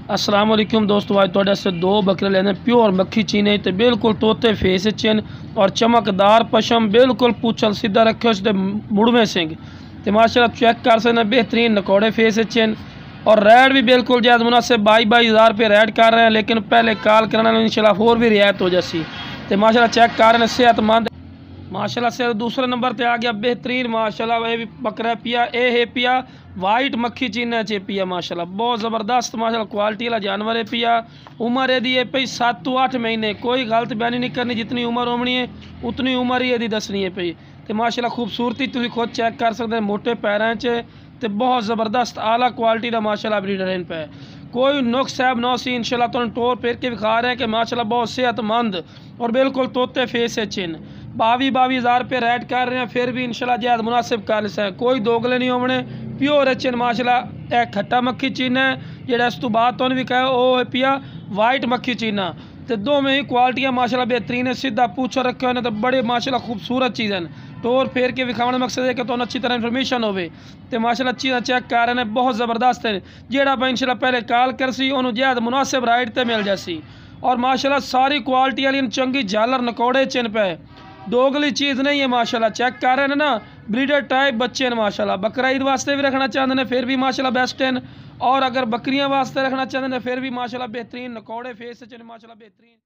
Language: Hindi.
अस्सलाम वालेकुम दोस्तों, आज थोड़े से दो बकरे लेने प्योर मक्खी चीने ते बिल्कुल तोते फेस चिन और चमकदार पशम बिल्कुल पूछल सीधा रखे उसके मुड़वे सिंह तो माशाल्लाह चेक कर सकते बेहतरीन नकौड़े फेस चिन और रेट भी बिल्कुल जायज़ मुनासिब 22,000 रुपये रेट कर रहे हैं, लेकिन पहले कॉल करना इंशाल्लाह और भी रियायत हो जासी। तो माशाल्लाह चेक कर रहे हैं सेहतमंद माशाल्लाह से दूसरे नंबर पे आ गया बेहतरीन माशाल्लाह ये भी बकरा पिया ए है पिया वाइट मक्खी चीना चे पिया माशाल्लाह बहुत ज़बरदस्त माशाल्लाह क्वालिटी वाला जानवर है पिया। उम्र यदि है पी 7 to 8 महीने, कोई गलत बयानी नहीं करनी, जितनी उम्र होनी है उतनी उम्र ही यदि दसनी है पी। तो माशाल्लाह खूबसूरती तुम खुद चेक कर सकते हैं, मोटे पैरों च तो बहुत ज़बरदस्त आला क्वालिटी का माशाल्लाह ब्रीडर इन पे कोई नुक्स साहब नौ सी इंशाल्लाह तो टोर फिर के दिखा रहे हैं कि माशाल्लाह बहुत सेहतमंद और बिल्कुल तोते फेस है चिन 22,000 रुपये रेट कर रहे हैं, फिर भी इंशाल्लाह जायद मुनासिब कर से कोई दोगले नहीं होने प्योर है चिन माशाल्लाह। एक खट्टा मक्खी चीन है जेड़ा इस तो बाद तो भी कहे वो है पिया वाइट मक्खी चीना तो दो में ही क्वालिटियाँ माशाल्लाह बेहतरीन है, सीधा पूछो रखे हुए तो बड़े माशाल्लाह खूबसूरत चीज़ हैं। टोर फेर के विखाने मकसद है कि तो अच्छी तरह इन्फॉर्मेशन हो तो माशाल्लाह चीज़ें चेक कर रहे हैं बहुत ज़बरदस्त है, जेड़ा भाई इंशाल्लाह पहले कॉल कर सी उन्होंने ज्यादा मुनासिब राइट ते मिल जासी और माशाल्लाह सारी क्वालिटी वाली चंगी झालर नकौड़े चिन पे दोगली चीज़ नहीं है माशाल्लाह। चेक कर रहे हैं ना ब्रीडर टाइप बच्चे हैं माशाल्लाह। बकरा ईद वास्ते भी रखना चाहते हैं फिर भी माशाल्लाह बेस्ट हैं, और अगर बकरियां वास्ते रखना चाहते हैं फिर भी माशाल्लाह बेहतरीन नकौड़े फेस माशाल्लाह बेहतरीन।